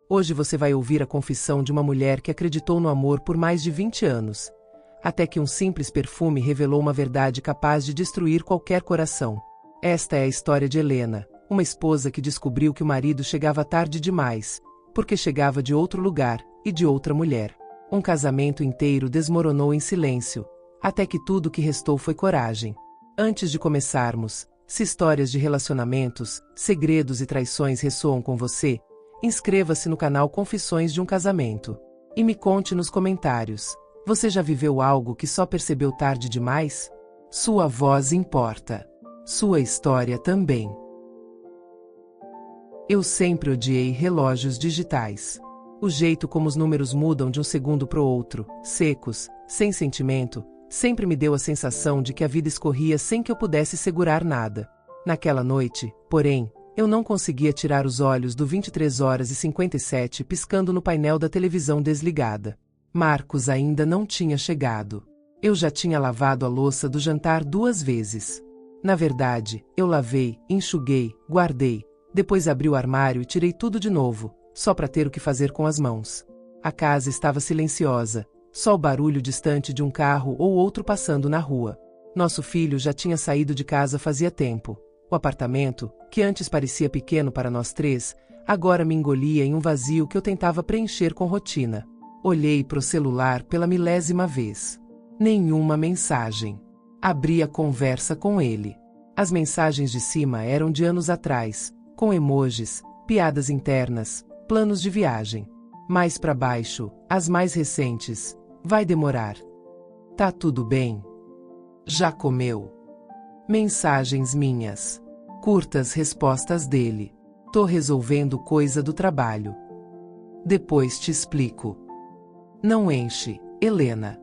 Hoje você vai ouvir a confissão de uma mulher que acreditou no amor por mais de 20 anos. Até que um simples perfume revelou uma verdade capaz de destruir qualquer coração. Esta é a história de Helena, uma esposa que descobriu que o marido chegava tarde demais, porque chegava de outro lugar e de outra mulher. Um casamento inteiro desmoronou em silêncio, até que tudo o que restou foi coragem. Antes de começarmos, se histórias de relacionamentos, segredos e traições ressoam com você, inscreva-se no canal Confissões de um Casamento. E me conte nos comentários, você já viveu algo que só percebeu tarde demais? Sua voz importa. Sua história também. Eu sempre odiei relógios digitais. O jeito como os números mudam de um segundo para o outro, secos, sem sentimento, sempre me deu a sensação de que a vida escorria sem que eu pudesse segurar nada. Naquela noite, porém, eu não conseguia tirar os olhos do 23h57 piscando no painel da televisão desligada. Marcos ainda não tinha chegado. Eu já tinha lavado a louça do jantar 2 vezes. Na verdade, eu lavei, enxuguei, guardei, depois abri o armário e tirei tudo de novo, só para ter o que fazer com as mãos. A casa estava silenciosa, só o barulho distante de um carro ou outro passando na rua. Nosso filho já tinha saído de casa fazia tempo. O apartamento, que antes parecia pequeno para nós 3, agora me engolia em um vazio que eu tentava preencher com rotina. Olhei para o celular pela 1000ª vez. Nenhuma mensagem. Abri a conversa com ele. As mensagens de cima eram de anos atrás, com emojis, piadas internas, planos de viagem. Mais para baixo, as mais recentes. Vai demorar. Tá tudo bem? Já comeu? Mensagens minhas. Curtas respostas dele. Tô resolvendo coisa do trabalho. Depois te explico. Não enche, Helena.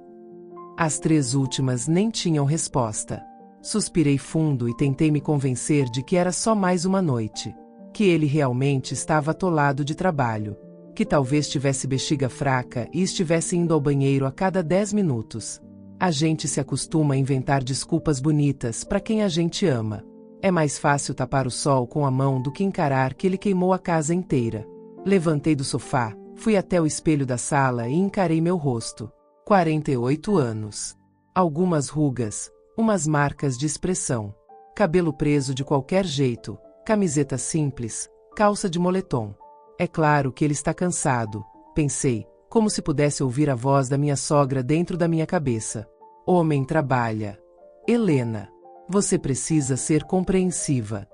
As 3 últimas nem tinham resposta. Suspirei fundo e tentei me convencer de que era só mais uma noite. Que ele realmente estava atolado de trabalho. Que talvez tivesse bexiga fraca e estivesse indo ao banheiro a cada 10 minutos. A gente se acostuma a inventar desculpas bonitas para quem a gente ama. É mais fácil tapar o sol com a mão do que encarar que ele queimou a casa inteira. Levantei do sofá, fui até o espelho da sala e encarei meu rosto. 48 anos. Algumas rugas, umas marcas de expressão. Cabelo preso de qualquer jeito, camiseta simples, calça de moletom. É claro que ele está cansado, pensei, como se pudesse ouvir a voz da minha sogra dentro da minha cabeça. Homem trabalha. Helena, você precisa ser compreensiva.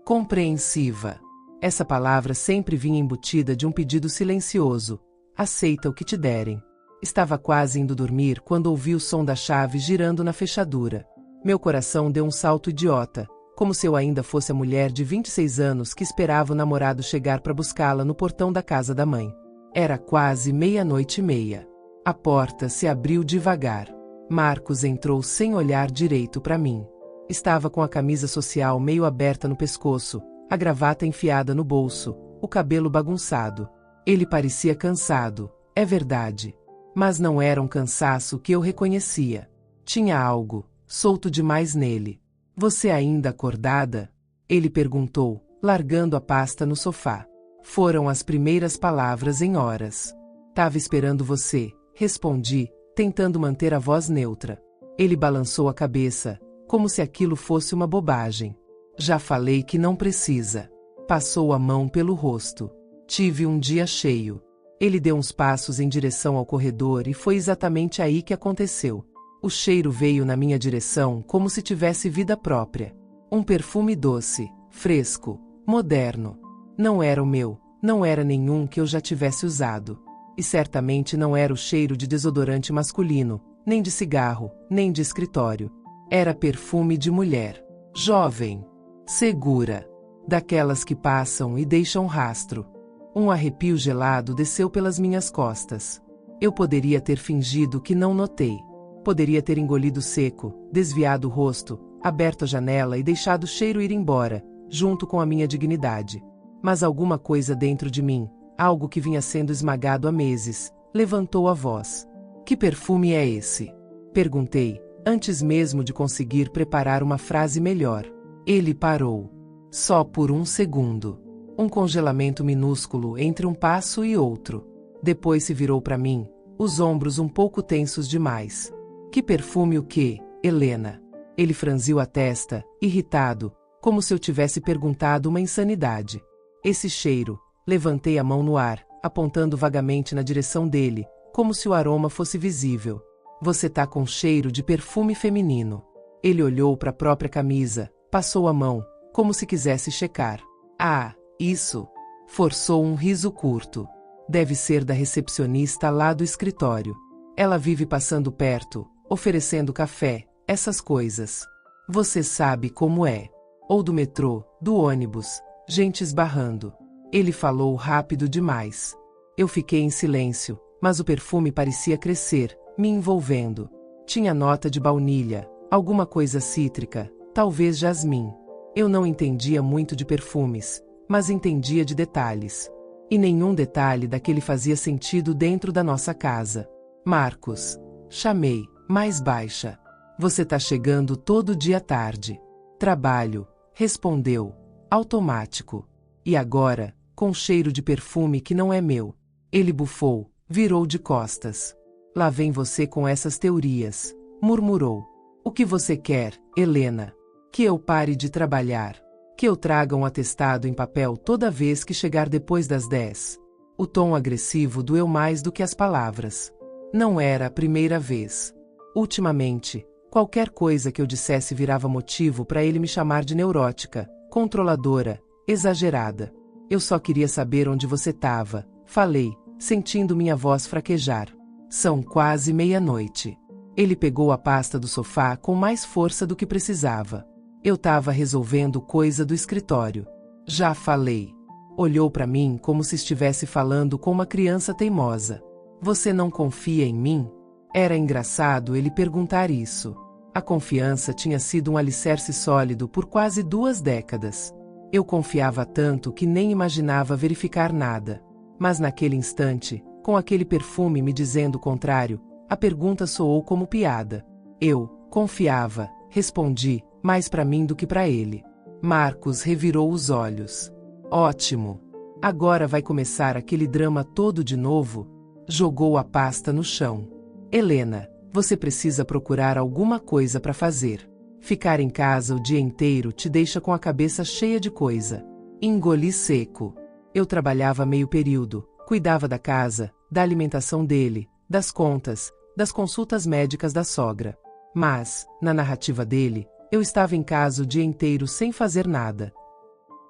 Compreensiva. Essa palavra sempre vinha embutida de um pedido silencioso. Aceita o que te derem. Estava quase indo dormir quando ouvi o som da chave girando na fechadura. Meu coração deu um salto idiota, como se eu ainda fosse a mulher de 26 anos que esperava o namorado chegar para buscá-la no portão da casa da mãe. Era quase 00:30. A porta se abriu devagar. Marcos entrou sem olhar direito para mim. Estava com a camisa social meio aberta no pescoço, a gravata enfiada no bolso, o cabelo bagunçado. Ele parecia cansado, é verdade. Mas não era um cansaço que eu reconhecia. Tinha algo solto demais nele. Você ainda acordada? Ele perguntou, largando a pasta no sofá. Foram as primeiras palavras em horas. Tava esperando você, respondi, tentando manter a voz neutra. Ele balançou a cabeça, como se aquilo fosse uma bobagem. Já falei que não precisa. Passou a mão pelo rosto. Tive um dia cheio. Ele deu uns passos em direção ao corredor e foi exatamente aí que aconteceu. O cheiro veio na minha direção como se tivesse vida própria. Um perfume doce, fresco, moderno. Não era o meu, não era nenhum que eu já tivesse usado. E certamente não era o cheiro de desodorante masculino, nem de cigarro, nem de escritório. Era perfume de mulher. Jovem. Segura. Daquelas que passam e deixam rastro. Um arrepio gelado desceu pelas minhas costas. Eu poderia ter fingido que não notei. Poderia ter engolido seco, desviado o rosto, aberto a janela e deixado o cheiro ir embora, junto com a minha dignidade. Mas alguma coisa dentro de mim, algo que vinha sendo esmagado há meses, levantou a voz. Que perfume é esse? Perguntei, antes mesmo de conseguir preparar uma frase melhor. Ele parou. Só por um segundo. Um congelamento minúsculo entre um passo e outro. Depois se virou para mim, os ombros um pouco tensos demais. Que perfume o quê, Helena? Ele franziu a testa, irritado, como se eu tivesse perguntado uma insanidade. Esse cheiro. Levantei a mão no ar, apontando vagamente na direção dele, como se o aroma fosse visível. Você tá com cheiro de perfume feminino. Ele olhou para a própria camisa, passou a mão, como se quisesse checar. Ah, isso! Forçou um riso curto. Deve ser da recepcionista lá do escritório. Ela vive passando perto, oferecendo café, essas coisas. Você sabe como é. Ou do metrô, do ônibus, gente esbarrando. Ele falou rápido demais. Eu fiquei em silêncio, mas o perfume parecia crescer, me envolvendo. Tinha nota de baunilha, alguma coisa cítrica, talvez jasmim. Eu não entendia muito de perfumes, mas entendia de detalhes. E nenhum detalhe daquele fazia sentido dentro da nossa casa. Marcos. Chamei, mais baixa. Você tá chegando todo dia tarde. Trabalho. Respondeu. Automático. E agora, com cheiro de perfume que não é meu. Ele bufou, virou de costas. Lá vem você com essas teorias, murmurou. O que você quer, Helena? Que eu pare de trabalhar. Que eu traga um atestado em papel toda vez que chegar depois das 10. O tom agressivo doeu mais do que as palavras. Não era a primeira vez. Ultimamente, qualquer coisa que eu dissesse virava motivo para ele me chamar de neurótica, controladora, exagerada. Eu só queria saber onde você estava, falei, sentindo minha voz fraquejar. São quase meia-noite. Ele pegou a pasta do sofá com mais força do que precisava. Eu estava resolvendo coisa do escritório. Já falei. Olhou para mim como se estivesse falando com uma criança teimosa. Você não confia em mim? Era engraçado ele perguntar isso. A confiança tinha sido um alicerce sólido por quase 2 décadas. Eu confiava tanto que nem imaginava verificar nada. Mas naquele instante, com aquele perfume me dizendo o contrário, a pergunta soou como piada. Eu confiava, respondi, mais para mim do que para ele. Marcos revirou os olhos. Ótimo. Agora vai começar aquele drama todo de novo? Jogou a pasta no chão. Helena, você precisa procurar alguma coisa para fazer. Ficar em casa o dia inteiro te deixa com a cabeça cheia de coisa. Engoli seco. Eu trabalhava meio período, cuidava da casa, da alimentação dele, das contas, das consultas médicas da sogra. Mas, na narrativa dele, eu estava em casa o dia inteiro sem fazer nada.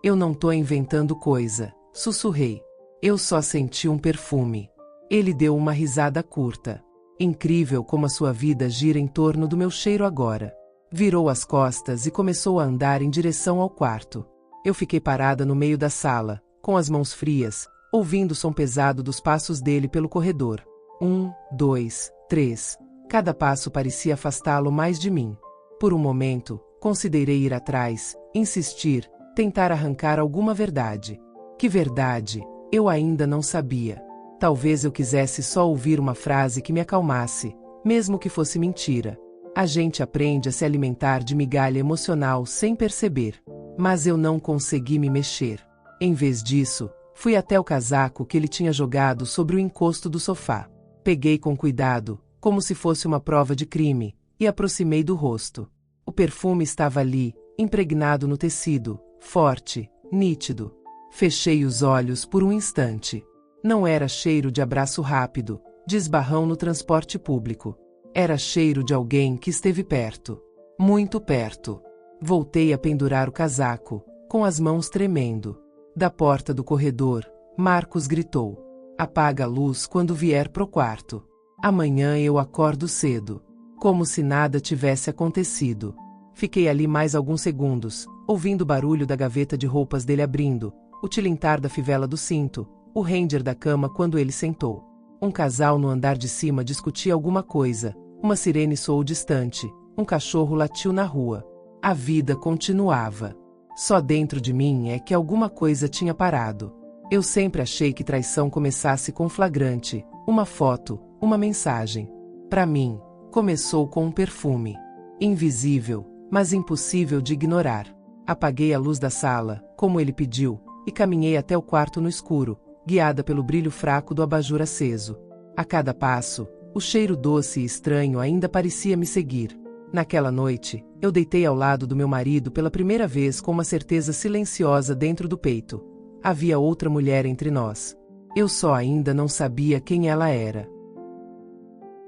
Eu não tô inventando coisa, sussurrei. Eu só senti um perfume. Ele deu uma risada curta. Incrível como a sua vida gira em torno do meu cheiro agora. Virou as costas e começou a andar em direção ao quarto. Eu fiquei parada no meio da sala, com as mãos frias, ouvindo o som pesado dos passos dele pelo corredor. 1, 2, 3. Cada passo parecia afastá-lo mais de mim. Por um momento, considerei ir atrás, insistir, tentar arrancar alguma verdade. Que verdade? Eu ainda não sabia. Talvez eu quisesse só ouvir uma frase que me acalmasse, mesmo que fosse mentira. A gente aprende a se alimentar de migalha emocional sem perceber. Mas eu não consegui me mexer. Em vez disso, fui até o casaco que ele tinha jogado sobre o encosto do sofá. Peguei com cuidado, como se fosse uma prova de crime, e aproximei do rosto. O perfume estava ali, impregnado no tecido, forte, nítido. Fechei os olhos por um instante. Não era cheiro de abraço rápido, de esbarrão no transporte público. Era cheiro de alguém que esteve perto. Muito perto. Voltei a pendurar o casaco, com as mãos tremendo. Da porta do corredor, Marcos gritou. Apaga a luz quando vier pro quarto. Amanhã eu acordo cedo. Como se nada tivesse acontecido. Fiquei ali mais alguns segundos, ouvindo o barulho da gaveta de roupas dele abrindo, o tilintar da fivela do cinto, o ranger da cama quando ele sentou. Um casal no andar de cima discutia alguma coisa. Uma sirene soou distante, um cachorro latiu na rua. A vida continuava. Só dentro de mim é que alguma coisa tinha parado. Eu sempre achei que traição começasse com flagrante, uma foto, uma mensagem. Para mim, começou com um perfume. Invisível, mas impossível de ignorar. Apaguei a luz da sala, como ele pediu, e caminhei até o quarto no escuro, guiada pelo brilho fraco do abajur aceso. A cada passo, o cheiro doce e estranho ainda parecia me seguir. Naquela noite, eu deitei ao lado do meu marido pela primeira vez com uma certeza silenciosa dentro do peito. Havia outra mulher entre nós. Eu só ainda não sabia quem ela era.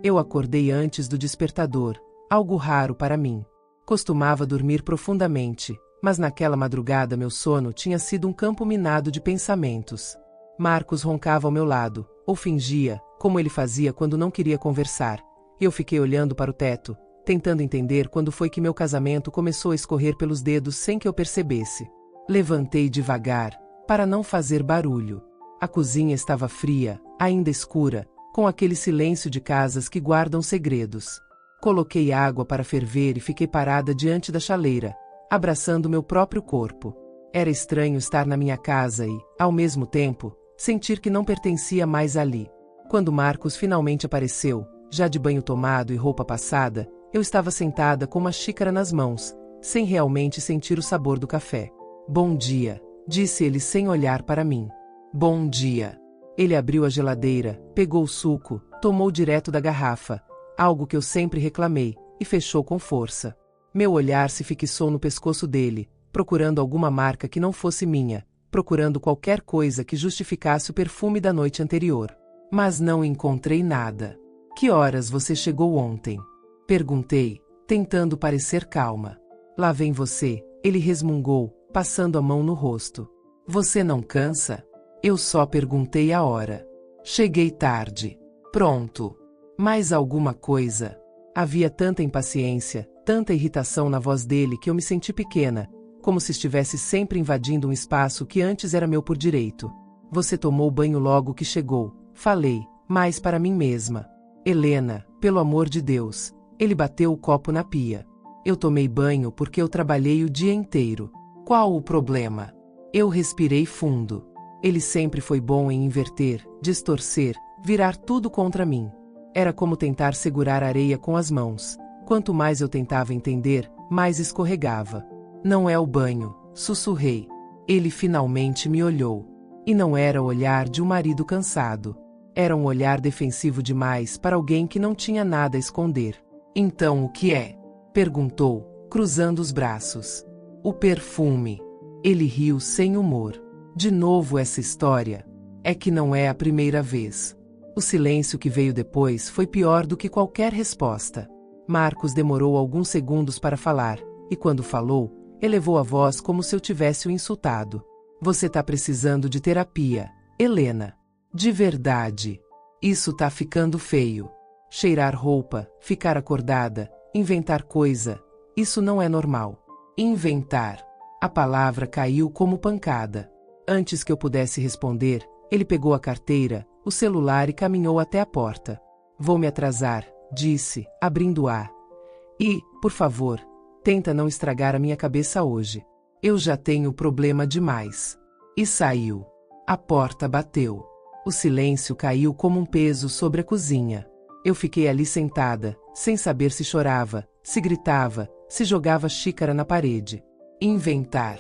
Eu acordei antes do despertador, algo raro para mim. Costumava dormir profundamente, mas naquela madrugada meu sono tinha sido um campo minado de pensamentos. Marcos roncava ao meu lado, ou fingia, como ele fazia quando não queria conversar, e eu fiquei olhando para o teto, tentando entender quando foi que meu casamento começou a escorrer pelos dedos sem que eu percebesse. Levantei devagar, para não fazer barulho. A cozinha estava fria, ainda escura, com aquele silêncio de casas que guardam segredos. Coloquei água para ferver e fiquei parada diante da chaleira, abraçando meu próprio corpo. Era estranho estar na minha casa e, ao mesmo tempo, sentir que não pertencia mais ali. Quando Marcos finalmente apareceu, já de banho tomado e roupa passada, eu estava sentada com uma xícara nas mãos, sem realmente sentir o sabor do café. "Bom dia", disse ele sem olhar para mim. "Bom dia." Ele abriu a geladeira, pegou o suco, tomou direto da garrafa, algo que eu sempre reclamei, e fechou com força. Meu olhar se fixou no pescoço dele, procurando alguma marca que não fosse minha, procurando qualquer coisa que justificasse o perfume da noite anterior. Mas não encontrei nada. "Que horas você chegou ontem?" perguntei, tentando parecer calma. "Lá vem você", ele resmungou, passando a mão no rosto. "Você não cansa?" Eu só perguntei a hora. "Cheguei tarde." "Pronto." "Mais alguma coisa?" Havia tanta impaciência, tanta irritação na voz dele que eu me senti pequena, como se estivesse sempre invadindo um espaço que antes era meu por direito. "Você tomou banho logo que chegou", falei, mas para mim mesma. "Helena, pelo amor de Deus." Ele bateu o copo na pia. "Eu tomei banho porque eu trabalhei o dia inteiro." "Qual o problema?" Eu respirei fundo. Ele sempre foi bom em inverter, distorcer, virar tudo contra mim. Era como tentar segurar areia com as mãos. Quanto mais eu tentava entender, mais escorregava. "Não é o banho", sussurrei. Ele finalmente me olhou. E não era o olhar de um marido cansado. Era um olhar defensivo demais para alguém que não tinha nada a esconder. "Então o que é?" perguntou, cruzando os braços. "O perfume." Ele riu sem humor. "De novo essa história. É que não é a primeira vez." O silêncio que veio depois foi pior do que qualquer resposta. Marcos demorou alguns segundos para falar, e quando falou, elevou a voz como se eu tivesse o insultado. "Você tá precisando de terapia, Helena. De verdade. Isso tá ficando feio. Cheirar roupa, ficar acordada, inventar coisa, isso não é normal." Inventar. A palavra caiu como pancada. Antes que eu pudesse responder, ele pegou a carteira, o celular e caminhou até a porta. "Vou me atrasar", disse, abrindo-a. "E, por favor, tenta não estragar a minha cabeça hoje. Eu já tenho problema demais." E saiu. A porta bateu. O silêncio caiu como um peso sobre a cozinha. Eu fiquei ali sentada, sem saber se chorava, se gritava, se jogava xícara na parede. Inventar.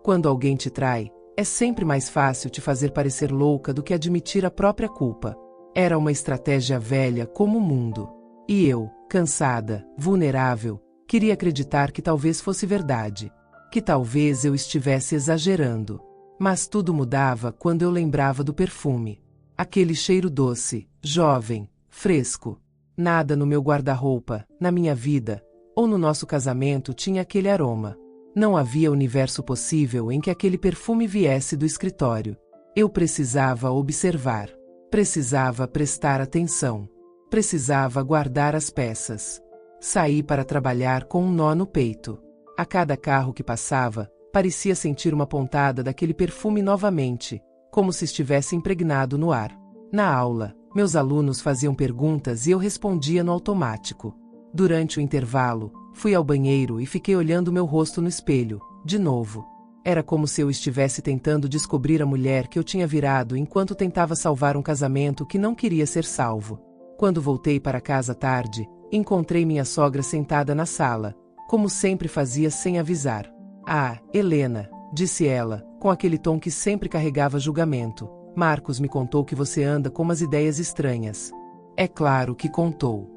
Quando alguém te trai, é sempre mais fácil te fazer parecer louca do que admitir a própria culpa. Era uma estratégia velha como o mundo. E eu, cansada, vulnerável, queria acreditar que talvez fosse verdade. Que talvez eu estivesse exagerando. Mas tudo mudava quando eu lembrava do perfume. Aquele cheiro doce, jovem, fresco. Nada no meu guarda-roupa, na minha vida, ou no nosso casamento tinha aquele aroma. Não havia universo possível em que aquele perfume viesse do escritório. Eu precisava observar. Precisava prestar atenção. Precisava guardar as peças. Saí para trabalhar com um nó no peito. A cada carro que passava, parecia sentir uma pontada daquele perfume novamente, como se estivesse impregnado no ar. Na aula, meus alunos faziam perguntas e eu respondia no automático. Durante o intervalo, fui ao banheiro e fiquei olhando meu rosto no espelho, de novo. Era como se eu estivesse tentando descobrir a mulher que eu tinha virado enquanto tentava salvar um casamento que não queria ser salvo. Quando voltei para casa tarde, encontrei minha sogra sentada na sala, como sempre fazia sem avisar. "Ah, Helena", disse ela, com aquele tom que sempre carregava julgamento. Marcos me contou que você anda com umas ideias estranhas. É claro que contou.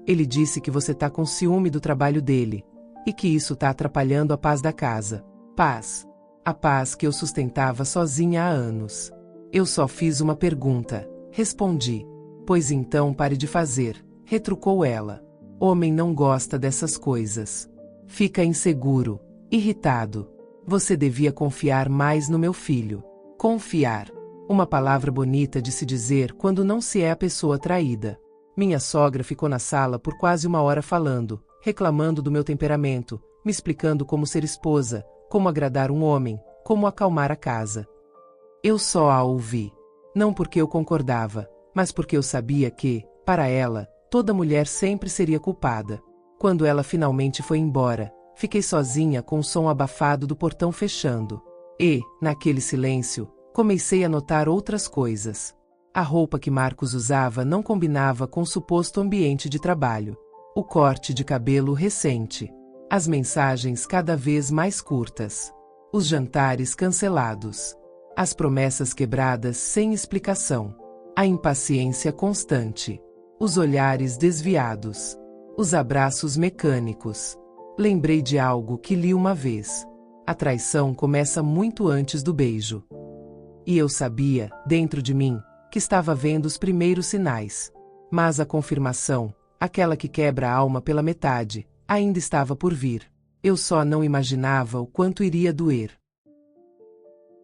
Ele disse que você tá com ciúme do trabalho dele, e que isso tá atrapalhando a paz da casa. Paz. A paz que eu sustentava sozinha há anos. Eu só fiz uma pergunta. Respondi. Pois então pare de fazer, retrucou ela. Homem não gosta dessas coisas. Fica inseguro, irritado. Você devia confiar mais no meu filho. Confiar. Uma palavra bonita de se dizer quando não se é a pessoa traída. Minha sogra ficou na sala por quase uma hora falando, reclamando do meu temperamento, me explicando como ser esposa, como agradar um homem, como acalmar a casa. Eu só a ouvi. Não porque eu concordava, mas porque eu sabia que, para ela, toda mulher sempre seria culpada. Quando ela finalmente foi embora, fiquei sozinha com o som abafado do portão fechando. E, naquele silêncio, comecei a notar outras coisas. A roupa que Marcos usava não combinava com o suposto ambiente de trabalho. O corte de cabelo recente. As mensagens cada vez mais curtas. Os jantares cancelados. As promessas quebradas sem explicação. A impaciência constante. Os olhares desviados. Os abraços mecânicos. Lembrei de algo que li uma vez. A traição começa muito antes do beijo. E eu sabia, dentro de mim, que estava vendo os primeiros sinais. Mas a confirmação, aquela que quebra a alma pela metade, ainda estava por vir. Eu só não imaginava o quanto iria doer.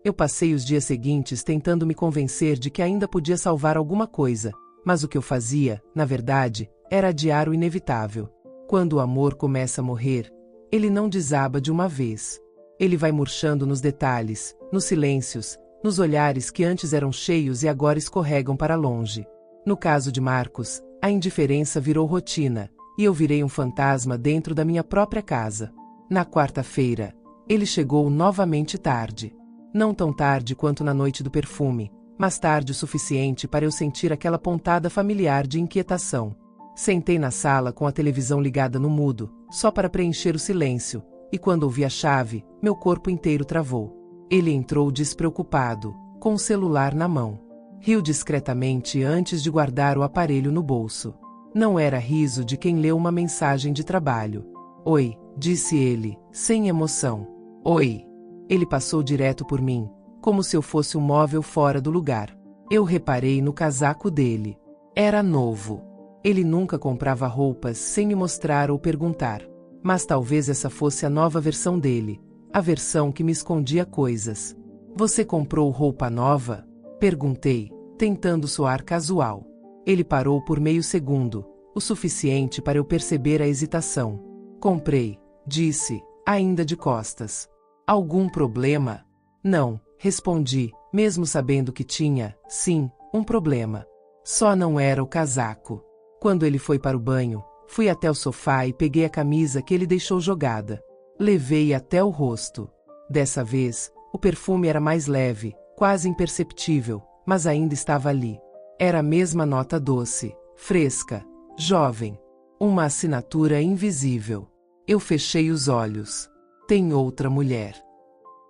Eu passei os dias seguintes tentando me convencer de que ainda podia salvar alguma coisa, mas o que eu fazia, na verdade, era adiar o inevitável. Quando o amor começa a morrer, ele não desaba de uma vez. Ele vai murchando nos detalhes, nos silêncios, nos olhares que antes eram cheios e agora escorregam para longe. No caso de Marcos, a indiferença virou rotina, e eu virei um fantasma dentro da minha própria casa. Na quarta-feira, ele chegou novamente tarde. Não tão tarde quanto na noite do perfume, mas tarde o suficiente para eu sentir aquela pontada familiar de inquietação. Sentei na sala com a televisão ligada no mudo, só para preencher o silêncio, e quando ouvi a chave, meu corpo inteiro travou. Ele entrou despreocupado, com o celular na mão. Riu discretamente antes de guardar o aparelho no bolso. Não era riso de quem leu uma mensagem de trabalho. Oi, disse ele, sem emoção. Oi. Ele passou direto por mim, como se eu fosse um móvel fora do lugar. Eu reparei no casaco dele. Era novo. Ele nunca comprava roupas sem me mostrar ou perguntar. Mas talvez essa fosse a nova versão dele, a versão que me escondia coisas. Você comprou roupa nova? Perguntei, tentando soar casual. Ele parou por meio segundo, o suficiente para eu perceber a hesitação. Comprei, disse, ainda de costas. Algum problema? Não, respondi, mesmo sabendo que tinha, sim, um problema. Só não era o casaco. Quando ele foi para o banho, fui até o sofá e peguei a camisa que ele deixou jogada. Levei até o rosto. Dessa vez, o perfume era mais leve, quase imperceptível, mas ainda estava ali. Era a mesma nota doce, fresca, jovem. Uma assinatura invisível. Eu fechei os olhos. Tem outra mulher.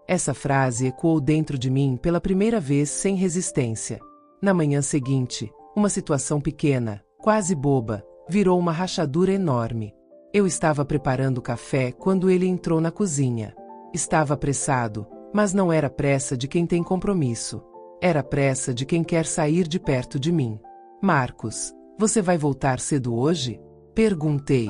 Essa frase ecoou dentro de mim pela primeira vez sem resistência. Na manhã seguinte, uma situação pequena, quase boba, virou uma rachadura enorme. Eu estava preparando o café quando ele entrou na cozinha. Estava apressado, mas não era pressa de quem tem compromisso. Era pressa de quem quer sair de perto de mim. Marcos, você vai voltar cedo hoje? Perguntei.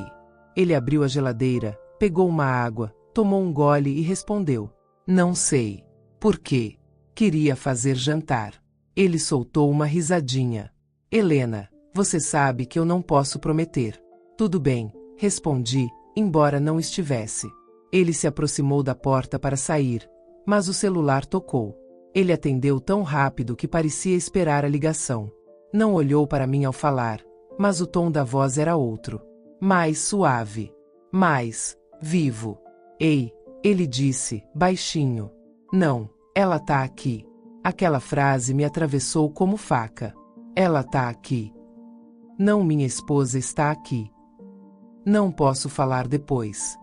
Ele abriu a geladeira, pegou uma água, tomou um gole e respondeu. Não sei. Por quê? Queria fazer jantar. Ele soltou uma risadinha. Helena, você sabe que eu não posso prometer. Tudo bem, respondi, embora não estivesse. Ele se aproximou da porta para sair, mas o celular tocou. Ele atendeu tão rápido que parecia esperar a ligação. Não olhou para mim ao falar, mas o tom da voz era outro. Mais suave. Mais vivo. Ei, ele disse, baixinho. Não, ela tá aqui. Aquela frase me atravessou como faca. Ela tá aqui. Não, minha esposa está aqui. Não posso falar depois.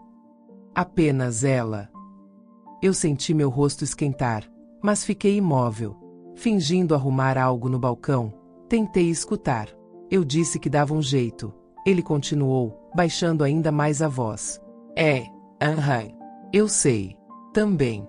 Apenas ela. Eu senti meu rosto esquentar, mas fiquei imóvel. Fingindo arrumar algo no balcão, tentei escutar. Eu disse que dava um jeito. Ele continuou, baixando ainda mais a voz. Eu sei. Também.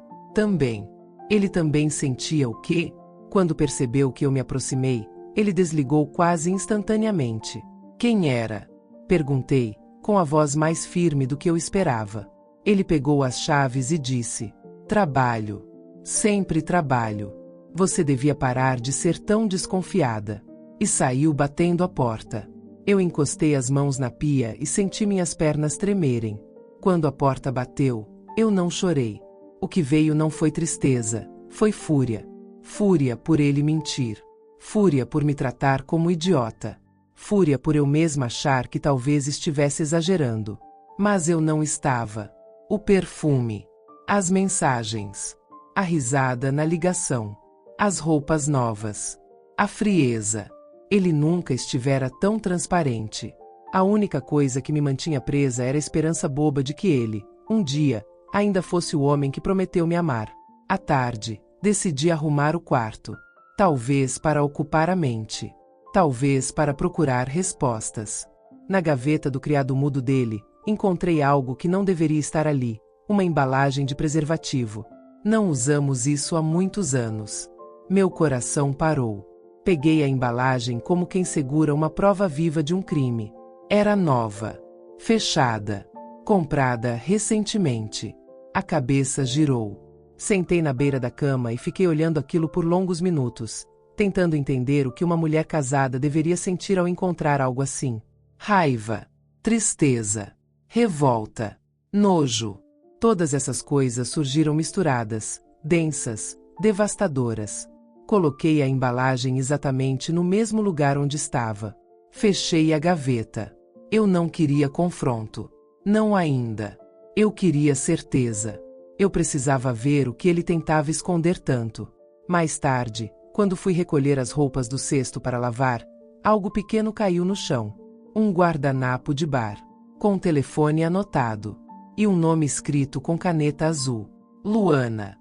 Ele também sentia o quê? Quando percebeu que eu me aproximei, ele desligou quase instantaneamente. Quem era? Perguntei, com a voz mais firme do que eu esperava. Ele pegou as chaves e disse: Trabalho. Sempre trabalho. Você devia parar de ser tão desconfiada. E saiu batendo a porta. Eu encostei as mãos na pia e senti minhas pernas tremerem. Quando a porta bateu, eu não chorei. O que veio não foi tristeza, foi fúria. Fúria por ele mentir. Fúria por me tratar como idiota. Fúria por eu mesma achar que talvez estivesse exagerando. Mas eu não estava. O perfume. As mensagens. A risada na ligação. As roupas novas. A frieza. Ele nunca estivera tão transparente. A única coisa que me mantinha presa era a esperança boba de que ele, um dia, ainda fosse o homem que prometeu me amar. À tarde, decidi arrumar o quarto. Talvez para ocupar a mente. Talvez para procurar respostas. Na gaveta do criado mudo dele, encontrei algo que não deveria estar ali, uma embalagem de preservativo. Não usamos isso há muitos anos. Meu coração parou. Peguei a embalagem como quem segura uma prova viva de um crime. Era nova. Fechada. Comprada recentemente. A cabeça girou. Sentei na beira da cama e fiquei olhando aquilo por longos minutos, tentando entender o que uma mulher casada deveria sentir ao encontrar algo assim. Raiva. Tristeza. Revolta. Nojo. Todas essas coisas surgiram misturadas, densas, devastadoras. Coloquei a embalagem exatamente no mesmo lugar onde estava. Fechei a gaveta. Eu não queria confronto. Não ainda. Eu queria certeza. Eu precisava ver o que ele tentava esconder tanto. Mais tarde, quando fui recolher as roupas do cesto para lavar, algo pequeno caiu no chão. Um guardanapo de bar. Com um telefone anotado. E um nome escrito com caneta azul. Luana.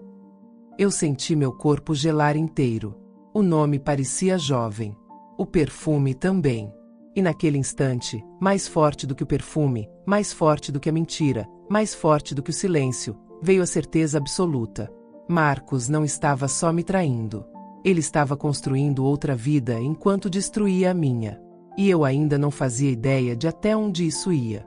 Eu senti meu corpo gelar inteiro. O nome parecia jovem. O perfume também. E naquele instante, mais forte do que o perfume, mais forte do que a mentira, mais forte do que o silêncio, veio a certeza absoluta. Marcos não estava só me traindo. Ele estava construindo outra vida enquanto destruía a minha. E eu ainda não fazia ideia de até onde isso ia.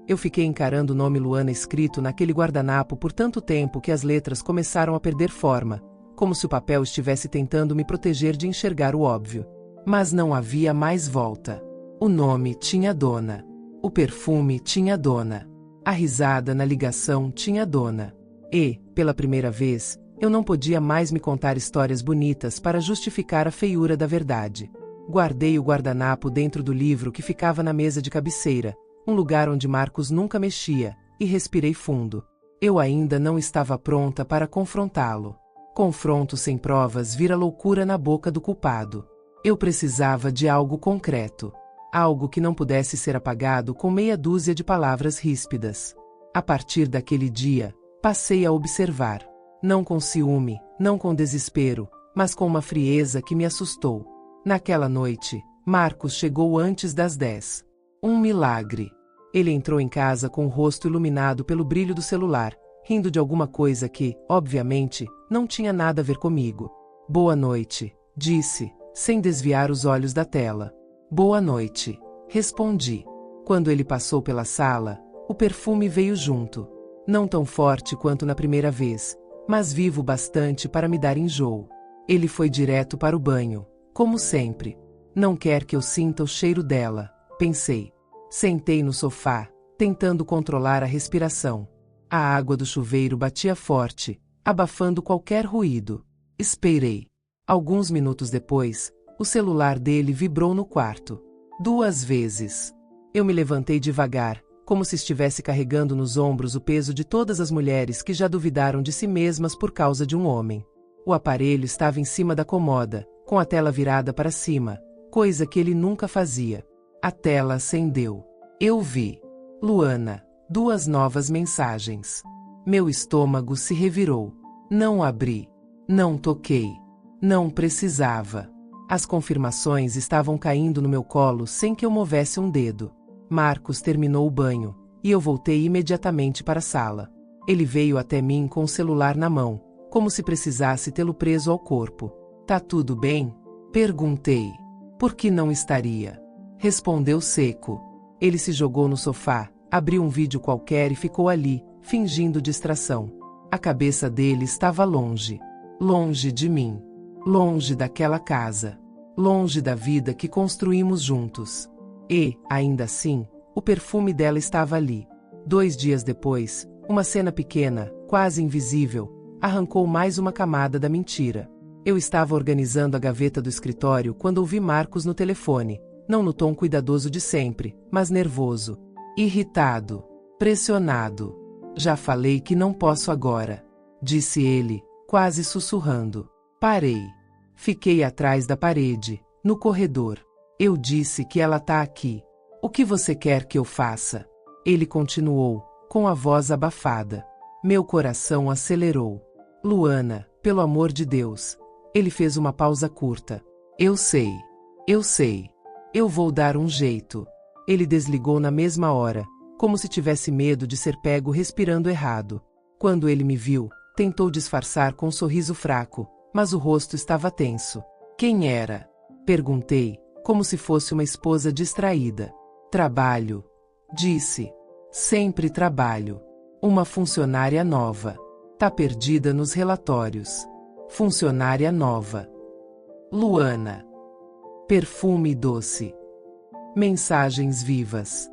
Eu fiquei encarando o nome Luana escrito naquele guardanapo por tanto tempo que as letras começaram a perder forma, como se o papel estivesse tentando me proteger de enxergar o óbvio. Mas não havia mais volta. O nome tinha dona. O perfume tinha dona. A risada na ligação tinha dona. E, pela primeira vez, eu não podia mais me contar histórias bonitas para justificar a feiura da verdade. Guardei o guardanapo dentro do livro que ficava na mesa de cabeceira, um lugar onde Marcos nunca mexia, e respirei fundo. Eu ainda não estava pronta para confrontá-lo. Confronto sem provas vira loucura na boca do culpado. Eu precisava de algo concreto. Algo que não pudesse ser apagado com meia dúzia de palavras ríspidas. A partir daquele dia, passei a observar. Não com ciúme, não com desespero, mas com uma frieza que me assustou. Naquela noite, Marcos chegou antes das 10. Um milagre. Ele entrou em casa com o rosto iluminado pelo brilho do celular, rindo de alguma coisa que, obviamente, não tinha nada a ver comigo. Boa noite, disse, sem desviar os olhos da tela. Boa noite, respondi. Quando ele passou pela sala, o perfume veio junto. Não tão forte quanto na primeira vez, mas vivo bastante para me dar enjoo. Ele foi direto para o banho, como sempre. Não quer que eu sinta o cheiro dela, pensei. Sentei no sofá, tentando controlar a respiração. A água do chuveiro batia forte, abafando qualquer ruído. Esperei. Alguns minutos depois, o celular dele vibrou no quarto. 2 vezes. Eu me levantei devagar, como se estivesse carregando nos ombros o peso de todas as mulheres que já duvidaram de si mesmas por causa de um homem. O aparelho estava em cima da cômoda, com a tela virada para cima, coisa que ele nunca fazia. A tela acendeu. Eu vi. Luana. 2 novas mensagens. Meu estômago se revirou. Não abri. Não toquei. Não precisava. As confirmações estavam caindo no meu colo sem que eu movesse um dedo. Marcos terminou o banho, e eu voltei imediatamente para a sala. Ele veio até mim com o celular na mão, como se precisasse tê-lo preso ao corpo. Tá tudo bem? Perguntei. Por que não estaria? Respondeu seco. Ele se jogou no sofá, abriu um vídeo qualquer e ficou ali, fingindo distração. A cabeça dele estava longe. Longe de mim. Longe daquela casa. Longe da vida que construímos juntos. E, ainda assim, o perfume dela estava ali. 2 dias depois, uma cena pequena, quase invisível, arrancou mais uma camada da mentira. Eu estava organizando a gaveta do escritório quando ouvi Marcos no telefone, não no tom cuidadoso de sempre, mas nervoso. Irritado. Pressionado. Já falei que não posso agora, disse ele, quase sussurrando. Parei. Fiquei atrás da parede, no corredor. Eu disse que ela tá aqui. O que você quer que eu faça? Ele continuou, com a voz abafada. Meu coração acelerou. Luana, pelo amor de Deus. Ele fez uma pausa curta. Eu sei. Eu sei. Eu vou dar um jeito. Ele desligou na mesma hora, como se tivesse medo de ser pego respirando errado. Quando ele me viu, tentou disfarçar com um sorriso fraco, mas o rosto estava tenso. Quem era? Perguntei, como se fosse uma esposa distraída. Trabalho. Disse. Sempre trabalho. Uma funcionária nova. Tá perdida nos relatórios. Funcionária nova. Luana. Perfume doce. Mensagens vivas.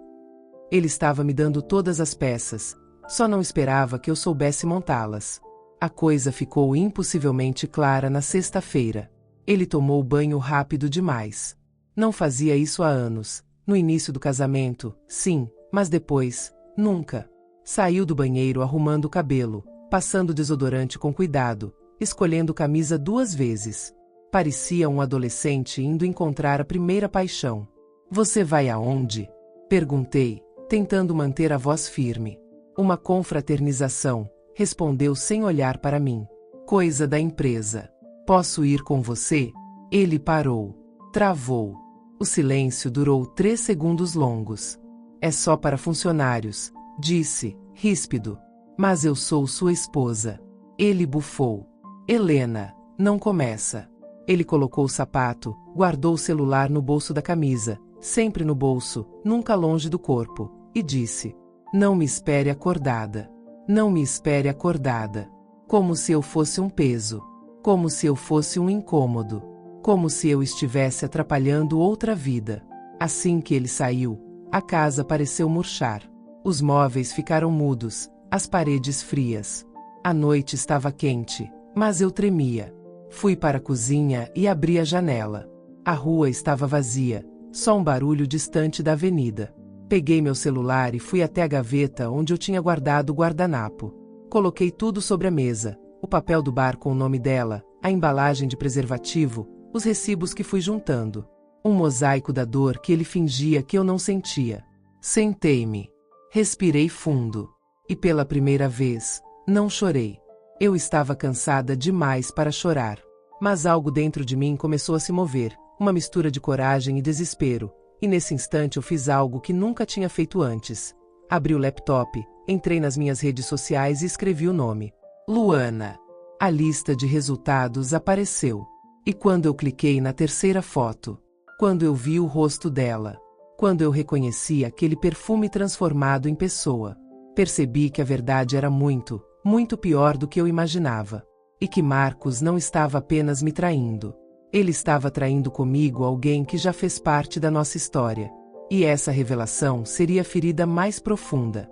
Ele estava me dando todas as peças, só não esperava que eu soubesse montá-las. A coisa ficou impossivelmente clara na sexta-feira. Ele tomou banho rápido demais. Não fazia isso há anos. No início do casamento, sim, mas depois, nunca. Saiu do banheiro arrumando o cabelo, passando desodorante com cuidado, escolhendo camisa 2 vezes. Parecia um adolescente indo encontrar a primeira paixão. Você vai aonde? Perguntei, tentando manter a voz firme. Uma confraternização, respondeu sem olhar para mim. Coisa da empresa. Posso ir com você? Ele parou. Travou. O silêncio durou 3 segundos longos. É só para funcionários, disse, ríspido. Mas eu sou sua esposa. Ele bufou. Helena, não começa. Ele colocou o sapato, guardou o celular no bolso da camisa, sempre no bolso, nunca longe do corpo, e disse: Não me espere acordada. Não me espere acordada. Como se eu fosse um peso. Como se eu fosse um incômodo. Como se eu estivesse atrapalhando outra vida. Assim que ele saiu, a casa pareceu murchar. Os móveis ficaram mudos, as paredes frias. A noite estava quente, mas eu tremia. Fui para a cozinha e abri a janela. A rua estava vazia, só um barulho distante da avenida. Peguei meu celular e fui até a gaveta onde eu tinha guardado o guardanapo. Coloquei tudo sobre a mesa, o papel do bar com o nome dela, a embalagem de preservativo, os recibos que fui juntando. Um mosaico da dor que ele fingia que eu não sentia. Sentei-me. Respirei fundo. E pela primeira vez, não chorei. Eu estava cansada demais para chorar. Mas algo dentro de mim começou a se mover, uma mistura de coragem e desespero, e nesse instante eu fiz algo que nunca tinha feito antes. Abri o laptop, entrei nas minhas redes sociais e escrevi o nome. Luana. A lista de resultados apareceu. E quando eu cliquei na terceira foto, quando eu vi o rosto dela, quando eu reconheci aquele perfume transformado em pessoa, percebi que a verdade era muito, muito pior do que eu imaginava. E que Marcos não estava apenas me traindo. Ele estava traindo comigo alguém que já fez parte da nossa história. E essa revelação seria a ferida mais profunda.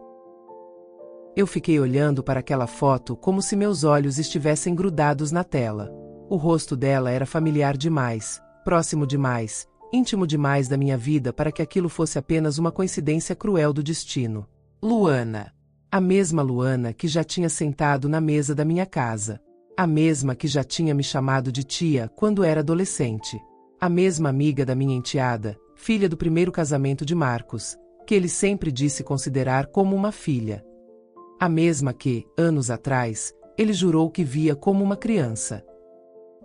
Eu fiquei olhando para aquela foto como se meus olhos estivessem grudados na tela. O rosto dela era familiar demais, próximo demais, íntimo demais da minha vida para que aquilo fosse apenas uma coincidência cruel do destino. Luana. A mesma Luana que já tinha sentado na mesa da minha casa. A mesma que já tinha me chamado de tia quando era adolescente. A mesma amiga da minha enteada, filha do primeiro casamento de Marcos, que ele sempre disse considerar como uma filha. A mesma que, anos atrás, ele jurou que via como uma criança.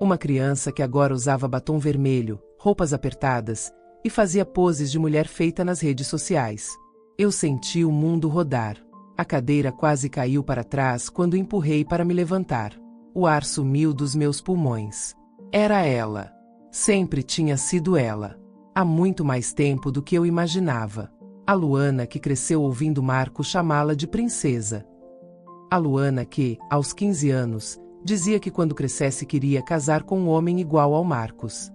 Uma criança que agora usava batom vermelho, roupas apertadas, e fazia poses de mulher feita nas redes sociais. Eu senti o mundo rodar. A cadeira quase caiu para trás quando empurrei para me levantar. O ar sumiu dos meus pulmões. Era ela. Sempre tinha sido ela. Há muito mais tempo do que eu imaginava. A Luana que cresceu ouvindo Marcos chamá-la de princesa. A Luana que, aos 15 anos, dizia que quando crescesse queria casar com um homem igual ao Marcos.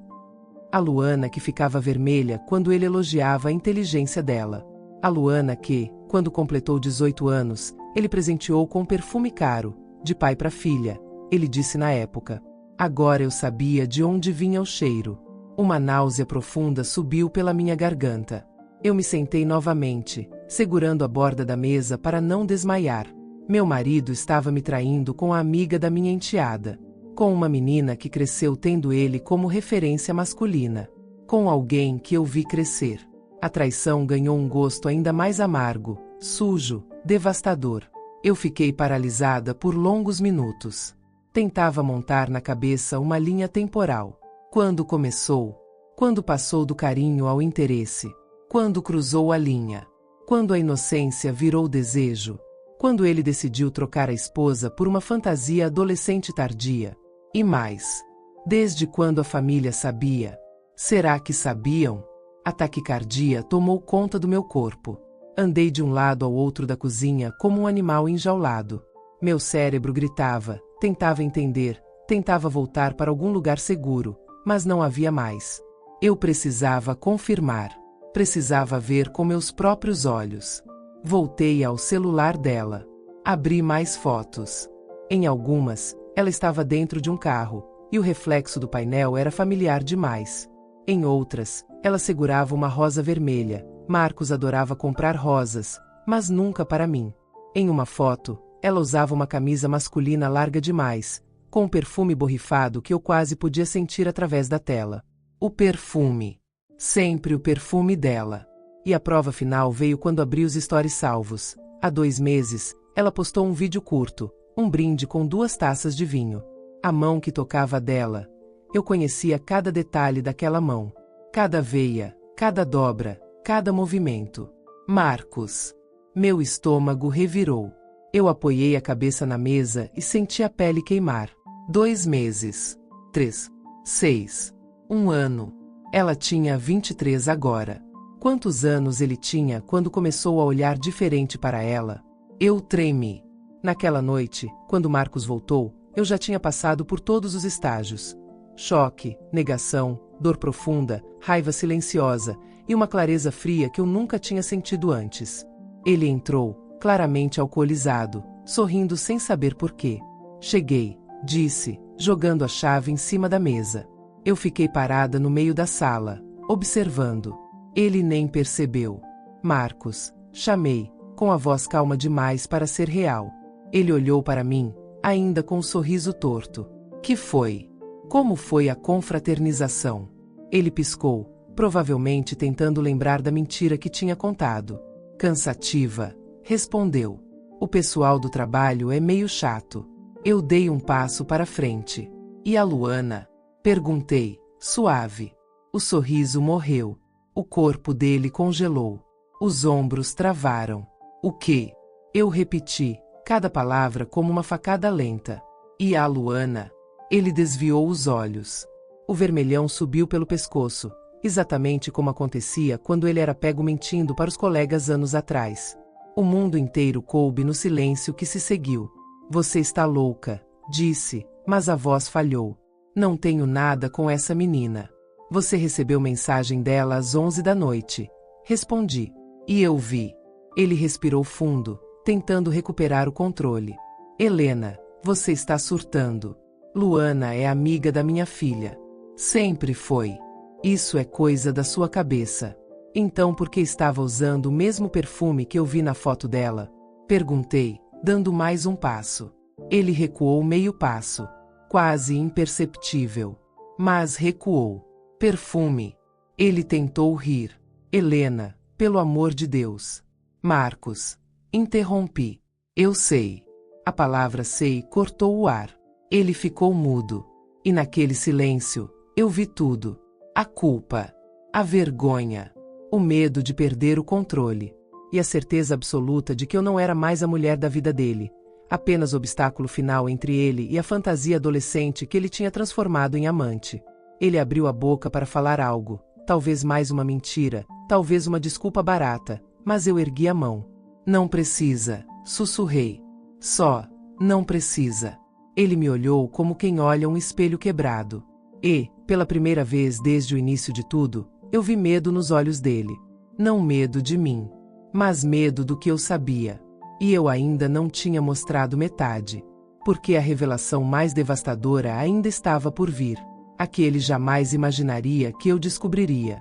A Luana que ficava vermelha quando ele elogiava a inteligência dela. A Luana que, quando completou 18 anos, ele presenteou com um perfume caro, de pai para filha. Ele disse na época. Agora eu sabia de onde vinha o cheiro. Uma náusea profunda subiu pela minha garganta. Eu me sentei novamente, segurando a borda da mesa para não desmaiar. Meu marido estava me traindo com a amiga da minha enteada. Com uma menina que cresceu tendo ele como referência masculina. Com alguém que eu vi crescer. A traição ganhou um gosto ainda mais amargo, sujo, devastador. Eu fiquei paralisada por longos minutos. Tentava montar na cabeça uma linha temporal. Quando começou? Quando passou do carinho ao interesse? Quando cruzou a linha? Quando a inocência virou desejo? Quando ele decidiu trocar a esposa por uma fantasia adolescente tardia? E mais. Desde quando a família sabia? Será que sabiam? A taquicardia tomou conta do meu corpo. Andei de um lado ao outro da cozinha como um animal enjaulado. Meu cérebro gritava, tentava entender, tentava voltar para algum lugar seguro, mas não havia mais. Eu precisava confirmar. Precisava ver com meus próprios olhos. Voltei ao celular dela. Abri mais fotos. Em algumas, ela estava dentro de um carro, e o reflexo do painel era familiar demais. Em outras, ela segurava uma rosa vermelha. Marcos adorava comprar rosas, mas nunca para mim. Em uma foto, ela usava uma camisa masculina larga demais, com um perfume borrifado que eu quase podia sentir através da tela. O perfume. Sempre o perfume dela. E a prova final veio quando abri os stories salvos. Há 2 meses, ela postou um vídeo curto, um brinde com 2 taças de vinho. A mão que tocava dela. Eu conhecia cada detalhe daquela mão. Cada veia, cada dobra, cada movimento. Marcos. Meu estômago revirou. Eu apoiei a cabeça na mesa e senti a pele queimar. 2 meses. 3. 6. 1 ano. Ela tinha 23 agora. Quantos anos ele tinha quando começou a olhar diferente para ela? Eu tremi. Naquela noite, quando Marcos voltou, eu já tinha passado por todos os estágios. Choque, negação, dor profunda, raiva silenciosa e uma clareza fria que eu nunca tinha sentido antes. Ele entrou, claramente alcoolizado, sorrindo sem saber por quê. Cheguei, disse, jogando a chave em cima da mesa. Eu fiquei parada no meio da sala, observando. Ele nem percebeu. Marcos, chamei, com a voz calma demais para ser real. Ele olhou para mim, ainda com um sorriso torto. Que foi? Como foi a confraternização? Ele piscou, provavelmente tentando lembrar da mentira que tinha contado. Cansativa, respondeu. O pessoal do trabalho é meio chato. Eu dei um passo para frente. E a Luana? Perguntei, suave. O sorriso morreu. O corpo dele congelou. Os ombros travaram. O quê? Eu repeti, cada palavra como uma facada lenta. E a Luana? Ele desviou os olhos. O vermelhão subiu pelo pescoço, exatamente como acontecia quando ele era pego mentindo para os colegas anos atrás. O mundo inteiro coube no silêncio que se seguiu. Você está louca, disse, mas a voz falhou. Não tenho nada com essa menina. Você recebeu mensagem dela às 11 da noite. Respondi. E eu vi. Ele respirou fundo, tentando recuperar o controle. Helena, você está surtando. Luana é amiga da minha filha. Sempre foi. Isso é coisa da sua cabeça. Então por que estava usando o mesmo perfume que eu vi na foto dela? Perguntei, dando mais um passo. Ele recuou meio passo. Quase imperceptível. Mas recuou. Perfume. Ele tentou rir. Helena, pelo amor de Deus. Marcos. Interrompi. Eu sei. A palavra sei cortou o ar. Ele ficou mudo. E naquele silêncio, eu vi tudo. A culpa. A vergonha. O medo de perder o controle. E a certeza absoluta de que eu não era mais a mulher da vida dele. Apenas o obstáculo final entre ele e a fantasia adolescente que ele tinha transformado em amante. Ele abriu a boca para falar algo. Talvez mais uma mentira. Talvez uma desculpa barata. Mas eu ergui a mão. Não precisa. Sussurrei. Só. Não precisa. Ele me olhou como quem olha um espelho quebrado. E, pela primeira vez desde o início de tudo, eu vi medo nos olhos dele. Não medo de mim, mas medo do que eu sabia. E eu ainda não tinha mostrado metade. Porque a revelação mais devastadora ainda estava por vir. A que ele jamais imaginaria que eu descobriria.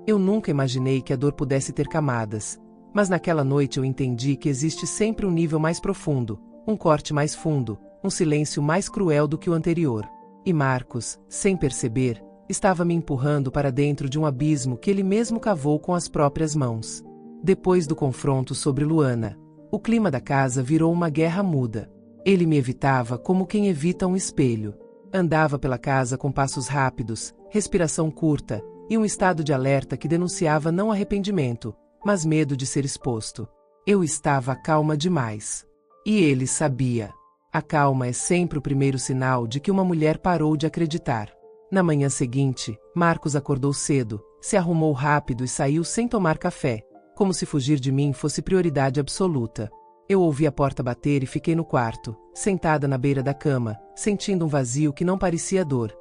Eu nunca imaginei que a dor pudesse ter camadas. Mas naquela noite eu entendi que existe sempre um nível mais profundo, um corte mais fundo, um silêncio mais cruel do que o anterior. E Marcos, sem perceber, estava me empurrando para dentro de um abismo que ele mesmo cavou com as próprias mãos. Depois do confronto sobre Luana, o clima da casa virou uma guerra muda. Ele me evitava como quem evita um espelho. Andava pela casa com passos rápidos, respiração curta, e um estado de alerta que denunciava não arrependimento, mas medo de ser exposto. Eu estava calma demais. E ele sabia. A calma é sempre o primeiro sinal de que uma mulher parou de acreditar. Na manhã seguinte, Marcos acordou cedo, se arrumou rápido e saiu sem tomar café, como se fugir de mim fosse prioridade absoluta. Eu ouvi a porta bater e fiquei no quarto, sentada na beira da cama, sentindo um vazio que não parecia dor,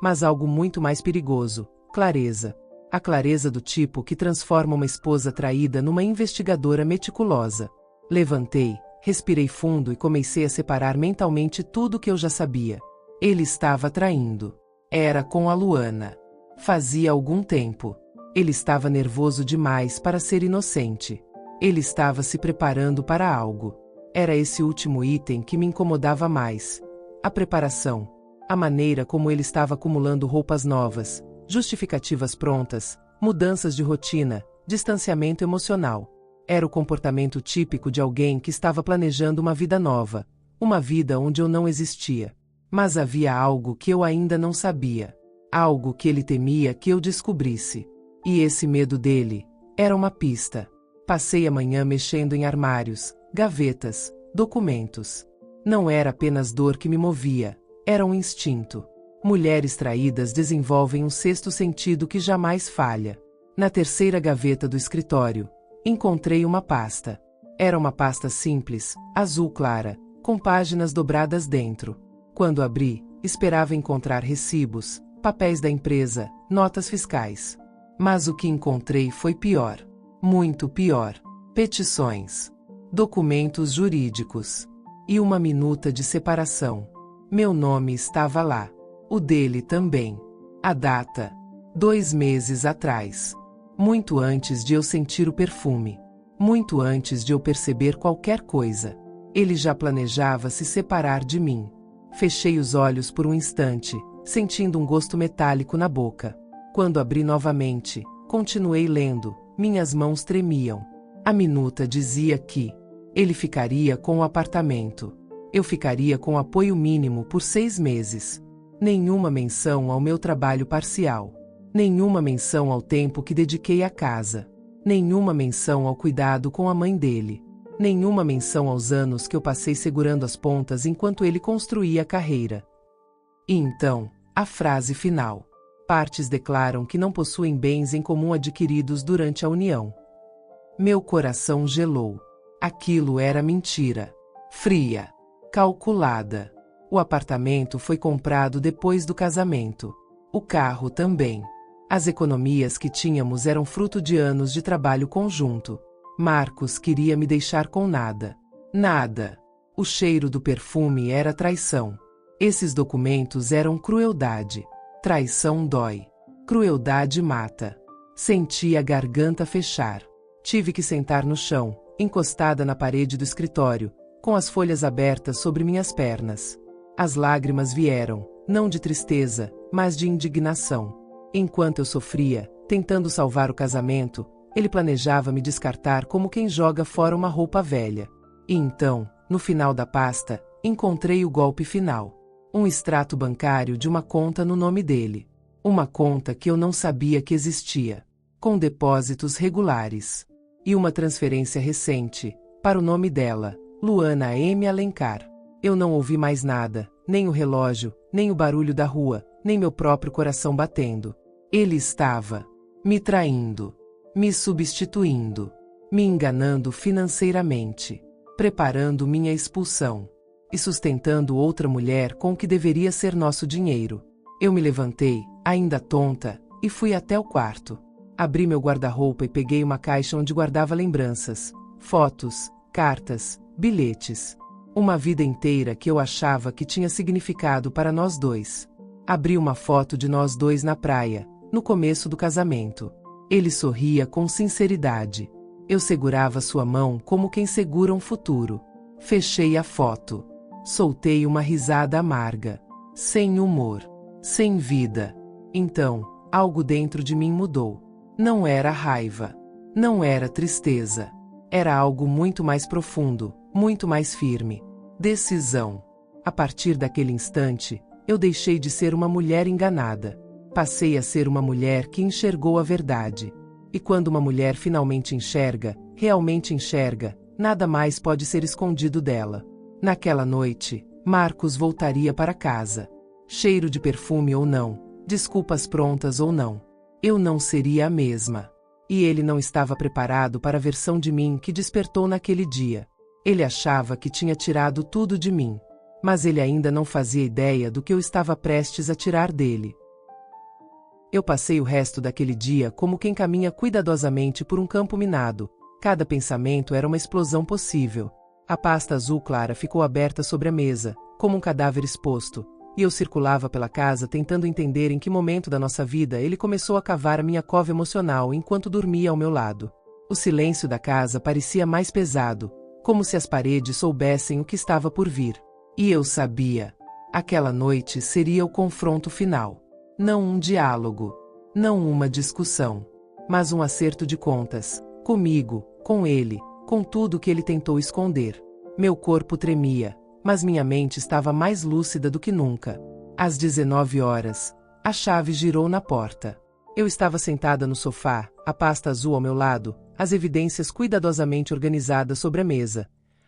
mas algo muito mais perigoso, clareza. A clareza do tipo que transforma uma esposa traída numa investigadora meticulosa. Levantei, respirei fundo e comecei a separar mentalmente tudo o que eu já sabia. Ele estava traindo. Era com a Luana. Fazia algum tempo. Ele estava nervoso demais para ser inocente. Ele estava se preparando para algo. Era esse último item que me incomodava mais. A preparação. A maneira como ele estava acumulando roupas novas, justificativas prontas, mudanças de rotina, distanciamento emocional. Era o comportamento típico de alguém que estava planejando uma vida nova, uma vida onde eu não existia. Mas havia algo que eu ainda não sabia. Algo que ele temia que eu descobrisse. E esse medo dele era uma pista. Passei a manhã mexendo em armários, gavetas, documentos. Não era apenas dor que me movia, era um instinto. Mulheres traídas desenvolvem um sexto sentido que jamais falha. Na terceira gaveta do escritório, encontrei uma pasta. Era uma pasta simples, azul clara, com páginas dobradas dentro. Quando abri, esperava encontrar recibos, papéis da empresa, notas fiscais. Mas o que encontrei foi pior. Muito pior. Petições. Documentos jurídicos. E uma minuta de separação. Meu nome estava lá. O dele também. A data. 2 meses atrás. Muito antes de eu sentir o perfume. Muito antes de eu perceber qualquer coisa. Ele já planejava se separar de mim. Fechei os olhos por um instante, sentindo um gosto metálico na boca. Quando abri novamente, continuei lendo, minhas mãos tremiam. A minuta dizia que ele ficaria com o apartamento. Eu ficaria com apoio mínimo por 6 meses. Nenhuma menção ao meu trabalho parcial. Nenhuma menção ao tempo que dediquei à casa. Nenhuma menção ao cuidado com a mãe dele. Nenhuma menção aos anos que eu passei segurando as pontas enquanto ele construía a carreira. E então, a frase final. Partes declaram que não possuem bens em comum adquiridos durante a união. Meu coração gelou. Aquilo era mentira. Fria. Calculada. O apartamento foi comprado depois do casamento. O carro também. As economias que tínhamos eram fruto de anos de trabalho conjunto. Marcos queria me deixar com nada. Nada. O cheiro do perfume era traição. Esses documentos eram crueldade. Traição dói. Crueldade mata. Senti a garganta fechar. Tive que sentar no chão, encostada na parede do escritório, com as folhas abertas sobre minhas pernas. As lágrimas vieram, não de tristeza, mas de indignação. Enquanto eu sofria, tentando salvar o casamento, ele planejava me descartar como quem joga fora uma roupa velha. E então, no final da pasta, encontrei o golpe final. Um extrato bancário de uma conta no nome dele. Uma conta que eu não sabia que existia. Com depósitos regulares. E uma transferência recente, para o nome dela, Luana M. Alencar. Eu não ouvi mais nada, nem o relógio, nem o barulho da rua, nem meu próprio coração batendo. Ele estava me traindo, me substituindo, me enganando financeiramente, preparando minha expulsão e sustentando outra mulher com o que deveria ser nosso dinheiro. Eu me levantei, ainda tonta, e fui até o quarto. Abri meu guarda-roupa e peguei uma caixa onde guardava lembranças, fotos, cartas, bilhetes. Uma vida inteira que eu achava que tinha significado para nós dois. Abri uma foto de nós dois na praia, no começo do casamento. Ele sorria com sinceridade. Eu segurava sua mão como quem segura um futuro. Fechei a foto. Soltei uma risada amarga. Sem humor. Sem vida. Então, algo dentro de mim mudou. Não era raiva. Não era tristeza. Era algo muito mais profundo, muito mais firme. Decisão. A partir daquele instante, eu deixei de ser uma mulher enganada. Passei a ser uma mulher que enxergou a verdade. E quando uma mulher finalmente enxerga, realmente enxerga, nada mais pode ser escondido dela. Naquela noite, Marcos voltaria para casa. Cheiro de perfume ou não, desculpas prontas ou não. Eu não seria a mesma. E ele não estava preparado para a versão de mim que despertou naquele dia. Ele achava que tinha tirado tudo de mim. Mas ele ainda não fazia ideia do que eu estava prestes a tirar dele. Eu passei o resto daquele dia como quem caminha cuidadosamente por um campo minado. Cada pensamento era uma explosão possível. A pasta azul clara ficou aberta sobre a mesa, como um cadáver exposto, e eu circulava pela casa tentando entender em que momento da nossa vida ele começou a cavar a minha cova emocional enquanto dormia ao meu lado. O silêncio da casa parecia mais pesado, como se as paredes soubessem o que estava por vir. E eu sabia. Aquela noite seria o confronto final. Não um diálogo. Não uma discussão. Mas um acerto de contas. Comigo, com ele, com tudo que ele tentou esconder. Meu corpo tremia, mas minha mente estava mais lúcida do que nunca. Às 19 horas, a chave girou na porta. Eu estava sentada no sofá, a pasta azul ao meu lado, as evidências cuidadosamente organizadas sobre a mesa.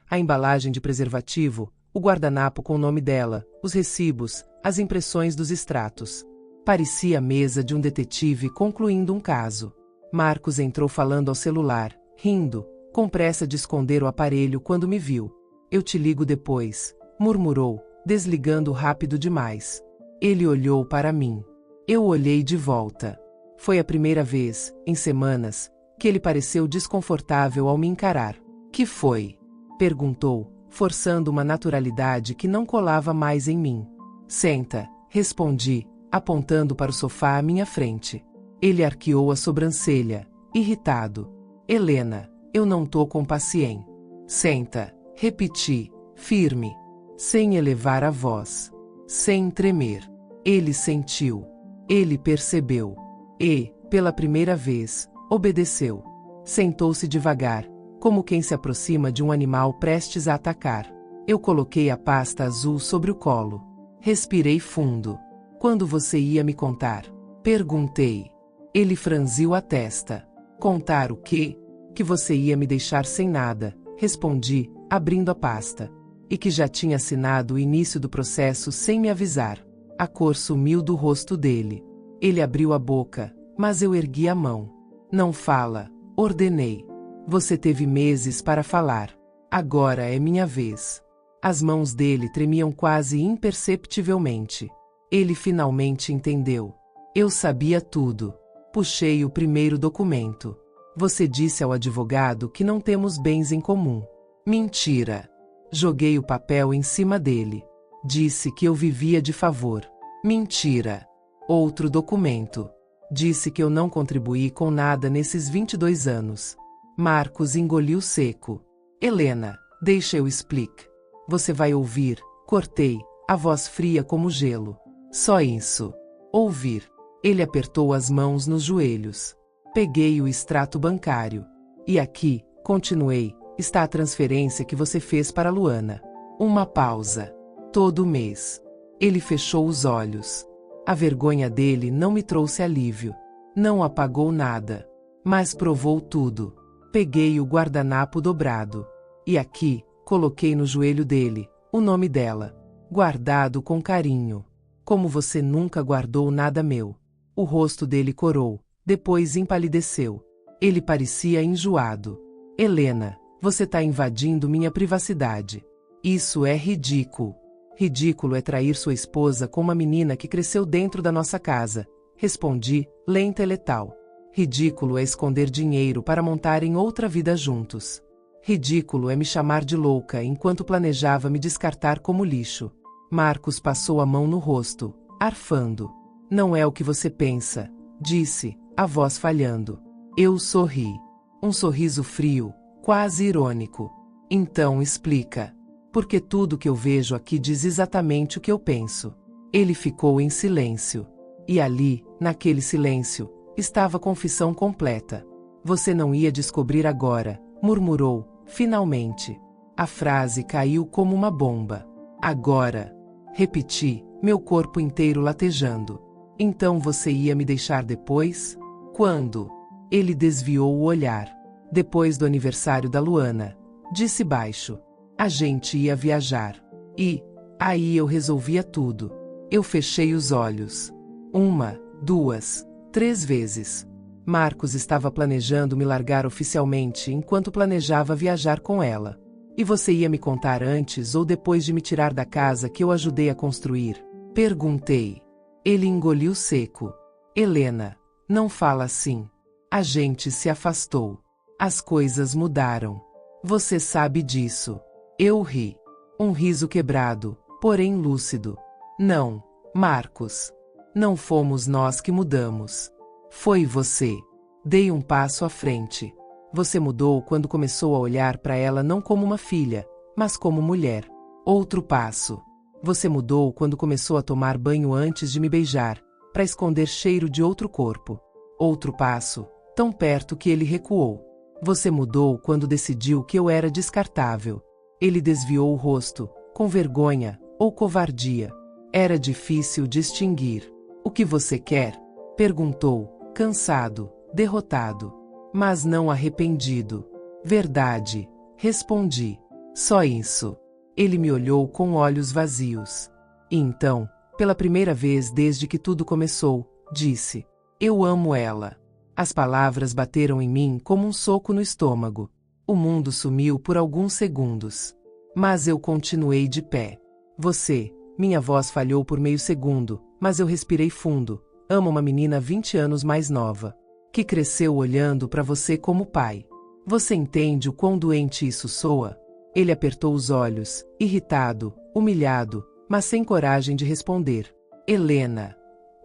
A embalagem de preservativo, o guardanapo com o nome dela, os recibos, as impressões dos extratos. Parecia a mesa de um detetive concluindo um caso. Marcos entrou falando ao celular, rindo, com pressa de esconder o aparelho quando me viu. Eu te ligo depois, murmurou, desligando rápido demais. Ele olhou para mim. Eu olhei de volta. Foi a primeira vez, em semanas, que ele pareceu desconfortável ao me encarar. Que foi? Perguntou, forçando uma naturalidade que não colava mais em mim. Senta, respondi, apontando para o sofá à minha frente. Ele arqueou a sobrancelha, irritado. Helena, eu não tô com paciência. Senta, repeti, firme, sem elevar a voz, sem tremer. Ele sentiu. Ele percebeu. E, pela primeira vez, obedeceu. Sentou-se devagar, como quem se aproxima de um animal prestes a atacar. Eu coloquei a pasta azul sobre o colo. Respirei fundo. Quando você ia me contar? Perguntei. Ele franziu a testa. Contar o quê? Que você ia me deixar sem nada, respondi, abrindo a pasta. E que já tinha assinado o início do processo sem me avisar. A cor sumiu do rosto dele. Ele abriu a boca, mas eu ergui a mão. Não fala, ordenei. Você teve meses para falar. Agora é minha vez. As mãos dele tremiam quase imperceptivelmente. Ele finalmente entendeu. Eu sabia tudo. Puxei o primeiro documento. Você disse ao advogado que não temos bens em comum. Mentira. Joguei o papel em cima dele. Disse que eu vivia de favor. Mentira. Outro documento. Disse que eu não contribuí com nada nesses 22 anos. Marcos engoliu seco. Helena, deixa eu explicar. Você vai ouvir, cortei, a voz fria como gelo. Só isso. Ouvir. Ele apertou as mãos nos joelhos. Peguei o extrato bancário. E aqui, continuei, está a transferência que você fez para Luana. Uma pausa. Todo mês. Ele fechou os olhos. A vergonha dele não me trouxe alívio. Não apagou nada. Mas provou tudo. Peguei o guardanapo dobrado. E aqui, coloquei no joelho dele, o nome dela. Guardado com carinho. Como você nunca guardou nada meu. O rosto dele corou, depois empalideceu. Ele parecia enjoado. Helena, você tá invadindo minha privacidade. Isso é ridículo. Ridículo é trair sua esposa com uma menina que cresceu dentro da nossa casa. Respondi, lenta e letal. Ridículo é esconder dinheiro para montarem outra vida juntos. Ridículo é me chamar de louca enquanto planejava me descartar como lixo. Marcos passou a mão no rosto, arfando. Não é o que você pensa, disse, a voz falhando. Eu sorri. Um sorriso frio, quase irônico. Então explica. Porque tudo que eu vejo aqui diz exatamente o que eu penso. Ele ficou em silêncio. E ali, naquele silêncio, estava a confissão completa. Você não ia descobrir agora, murmurou, finalmente. A frase caiu como uma bomba. Agora. Repeti, meu corpo inteiro latejando. Então você ia me deixar depois? Quando? Ele desviou o olhar. Depois do aniversário da Luana. Disse baixo. A gente ia viajar. E, aí eu resolvia tudo. Eu fechei os olhos. 1, 2, 3 vezes. Marcos estava planejando me largar oficialmente enquanto planejava viajar com ela. E você ia me contar antes ou depois de me tirar da casa que eu ajudei a construir? Perguntei. Ele engoliu seco. Helena, não fala assim. A gente se afastou. As coisas mudaram. Você sabe disso. Eu ri. Um riso quebrado, porém lúcido. Não, Marcos. Não fomos nós que mudamos. Foi você. Dei um passo à frente. Você mudou quando começou a olhar para ela não como uma filha, mas como mulher. Outro passo. Você mudou quando começou a tomar banho antes de me beijar, para esconder cheiro de outro corpo. Outro passo, tão perto que ele recuou. Você mudou quando decidiu que eu era descartável. Ele desviou o rosto, com vergonha ou covardia. Era difícil distinguir. O que você quer? Perguntou, cansado, derrotado. Mas não arrependido. Verdade, respondi. Só isso. Ele me olhou com olhos vazios. E então, pela primeira vez desde que tudo começou, disse: eu amo ela. As palavras bateram em mim como um soco no estômago. O mundo sumiu por alguns segundos. Mas eu continuei de pé. Você, minha voz falhou por meio segundo, mas eu respirei fundo. Amo uma menina 20 anos mais nova. Que cresceu olhando para você como pai. Você entende o quão doente isso soa? Ele apertou os olhos, irritado, humilhado, mas sem coragem de responder. Helena,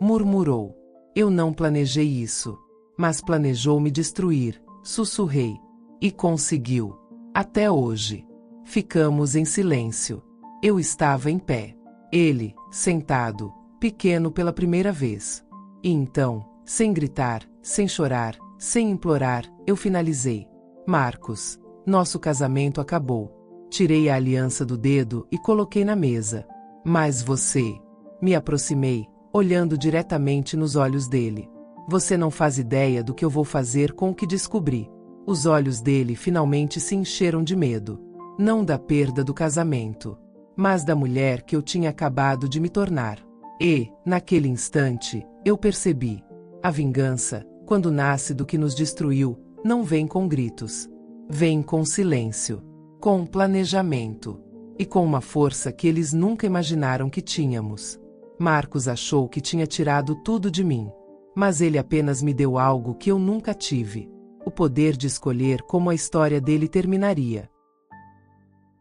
murmurou. Eu não planejei isso. Mas planejou me destruir, sussurrei. E conseguiu. Até hoje. Ficamos em silêncio. Eu estava em pé. Ele, sentado, pequeno pela primeira vez. E então, sem gritar, sem chorar, sem implorar, eu finalizei. Marcos, nosso casamento acabou. Tirei a aliança do dedo e coloquei na mesa. Mas você... Me aproximei, olhando diretamente nos olhos dele. Você não faz ideia do que eu vou fazer com o que descobri. Os olhos dele finalmente se encheram de medo. Não da perda do casamento, mas da mulher que eu tinha acabado de me tornar. E, naquele instante, eu percebi. A vingança, quando nasce do que nos destruiu, não vem com gritos. Vem com silêncio, com planejamento e com uma força que eles nunca imaginaram que tínhamos. Marcos achou que tinha tirado tudo de mim, mas ele apenas me deu algo que eu nunca tive: o poder de escolher como a história dele terminaria.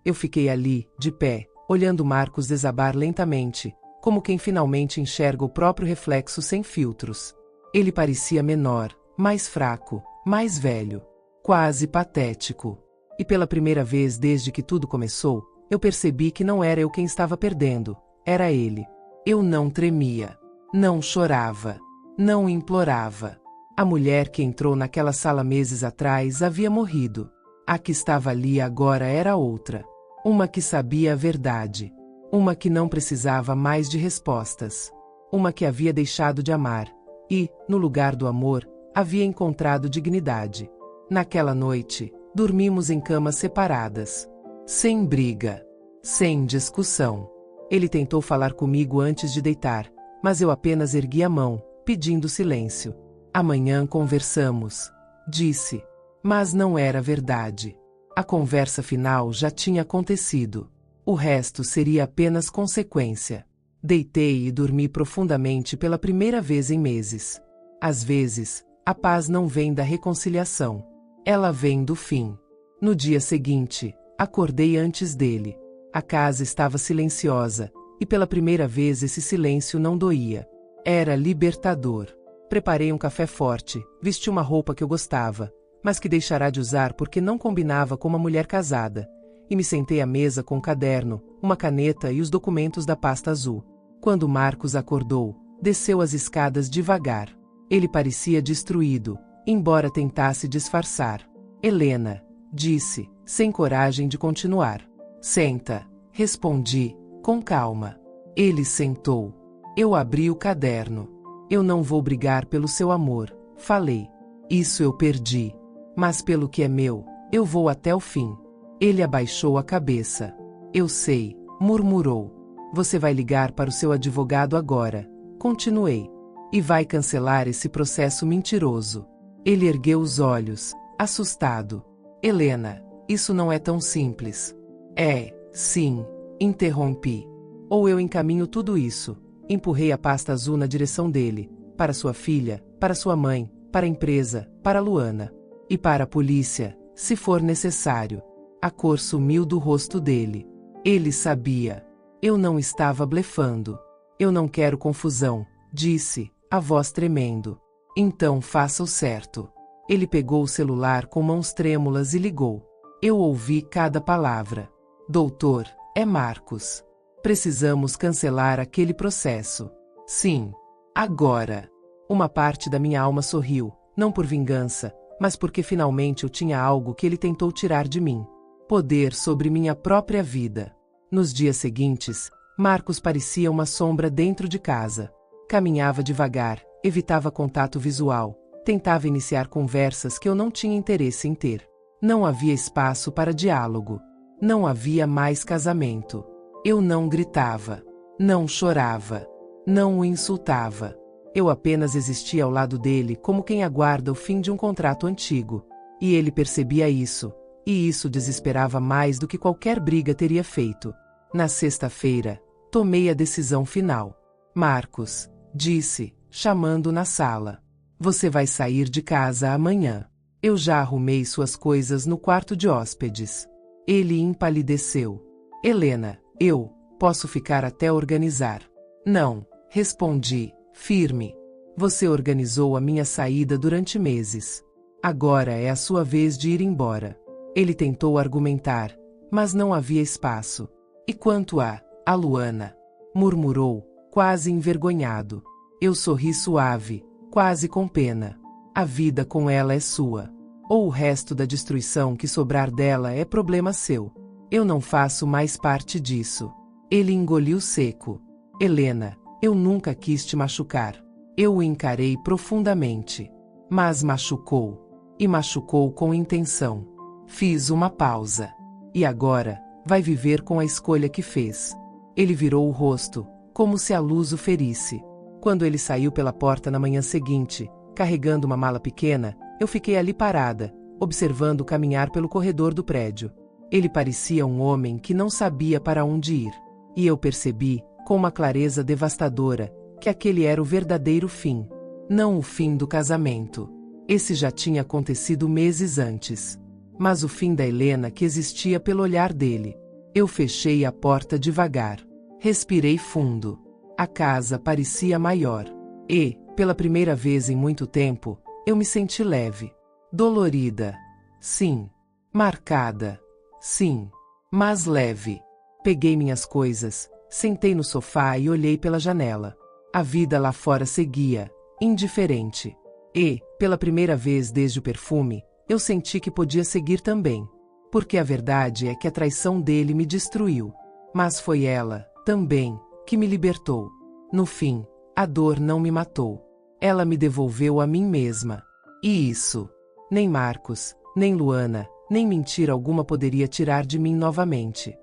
Eu fiquei ali, de pé, olhando Marcos desabar lentamente, como quem finalmente enxerga o próprio reflexo sem filtros. Ele parecia menor, mais fraco, mais velho, quase patético. E pela primeira vez desde que tudo começou, eu percebi que não era eu quem estava perdendo, era ele. Eu não tremia, não chorava, não implorava. A mulher que entrou naquela sala meses atrás havia morrido. A que estava ali agora era outra. Uma que sabia a verdade. Uma que não precisava mais de respostas. Uma que havia deixado de amar. E, no lugar do amor, havia encontrado dignidade. Naquela noite, dormimos em camas separadas. Sem briga. Sem discussão. Ele tentou falar comigo antes de deitar, mas eu apenas ergui a mão, pedindo silêncio. Amanhã conversamos, disse. Mas não era verdade. A conversa final já tinha acontecido. O resto seria apenas consequência. Deitei e dormi profundamente pela primeira vez em meses. Às vezes, a paz não vem da reconciliação. Ela vem do fim. No dia seguinte, acordei antes dele. A casa estava silenciosa, e pela primeira vez esse silêncio não doía. Era libertador. Preparei um café forte, vesti uma roupa que eu gostava, mas que deixará de usar porque não combinava com uma mulher casada, e me sentei à mesa com um caderno, uma caneta e os documentos da pasta azul. Quando Marcos acordou, desceu as escadas devagar. Ele parecia destruído, embora tentasse disfarçar. Helena, disse, sem coragem de continuar. Senta, respondi, com calma. Ele sentou. Eu abri o caderno. Eu não vou brigar pelo seu amor, falei. Isso eu perdi. Mas pelo que é meu, eu vou até o fim. Ele abaixou a cabeça. Eu sei, murmurou. Você vai ligar para o seu advogado agora. Continuei. E vai cancelar esse processo mentiroso. Ele ergueu os olhos, assustado. Helena, isso não é tão simples. É, sim, interrompi. Ou eu encaminho tudo isso. Empurrei a pasta azul na direção dele, para sua filha, para sua mãe, para a empresa, para Luana. E para a polícia, se for necessário. A cor sumiu do rosto dele. Ele sabia. Eu não estava blefando. Eu não quero confusão, disse, a voz tremendo. Então faça o certo. Ele pegou o celular com mãos trêmulas e ligou. Eu ouvi cada palavra. Doutor, é Marcos. Precisamos cancelar aquele processo. Sim. Agora. Uma parte da minha alma sorriu, não por vingança, mas porque finalmente eu tinha algo que ele tentou tirar de mim. Poder sobre minha própria vida. Nos dias seguintes, Marcos parecia uma sombra dentro de casa. Caminhava devagar, evitava contato visual, tentava iniciar conversas que eu não tinha interesse em ter. Não havia espaço para diálogo. Não havia mais casamento. Eu não gritava. Não chorava. Não o insultava. Eu apenas existia ao lado dele como quem aguarda o fim de um contrato antigo. E ele percebia isso. E isso desesperava mais do que qualquer briga teria feito. Na sexta-feira, tomei a decisão final. Marcos, disse, chamando na sala. Você vai sair de casa amanhã. Eu já arrumei suas coisas no quarto de hóspedes. Ele empalideceu. Helena, eu posso ficar até organizar. Não, respondi, firme. Você organizou a minha saída durante meses. Agora é a sua vez de ir embora. Ele tentou argumentar, mas não havia espaço. E quanto a Luana? Murmurou, quase envergonhado. Eu sorri suave, quase com pena. A vida com ela é sua. Ou o resto da destruição que sobrar dela é problema seu. Eu não faço mais parte disso. Ele engoliu seco. Helena, eu nunca quis te machucar. Eu o encarei profundamente. Mas machucou. E machucou com intenção. Fiz uma pausa. E agora, vai viver com a escolha que fez. Ele virou o rosto, como se a luz o ferisse. Quando ele saiu pela porta na manhã seguinte, carregando uma mala pequena, eu fiquei ali parada, observando-o caminhar pelo corredor do prédio. Ele parecia um homem que não sabia para onde ir. E eu percebi, com uma clareza devastadora, que aquele era o verdadeiro fim. Não o fim do casamento. Esse já tinha acontecido meses antes. Mas o fim da Helena que existia pelo olhar dele. Eu fechei a porta devagar. Respirei fundo. A casa parecia maior. E, pela primeira vez em muito tempo, eu me senti leve. Dolorida. Sim. Marcada. Sim. Mas leve. Peguei minhas coisas, sentei no sofá e olhei pela janela. A vida lá fora seguia, indiferente. E, pela primeira vez desde o perfume, eu senti que podia seguir também. Porque a verdade é que a traição dele me destruiu. Mas foi ela, também, que me libertou. No fim, a dor não me matou. Ela me devolveu a mim mesma. E isso, nem Marcos, nem Luana, nem mentira alguma poderia tirar de mim novamente.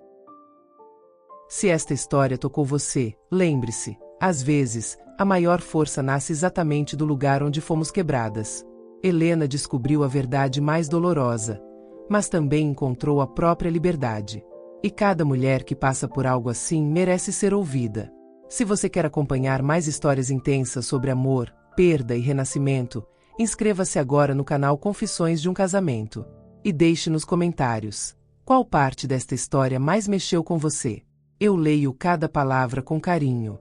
Se esta história tocou você, lembre-se, às vezes, a maior força nasce exatamente do lugar onde fomos quebradas. Helena descobriu a verdade mais dolorosa, mas também encontrou a própria liberdade. E cada mulher que passa por algo assim merece ser ouvida. Se você quer acompanhar mais histórias intensas sobre amor, perda e renascimento, inscreva-se agora no canal Confissões de um Casamento. E deixe nos comentários qual parte desta história mais mexeu com você. Eu leio cada palavra com carinho.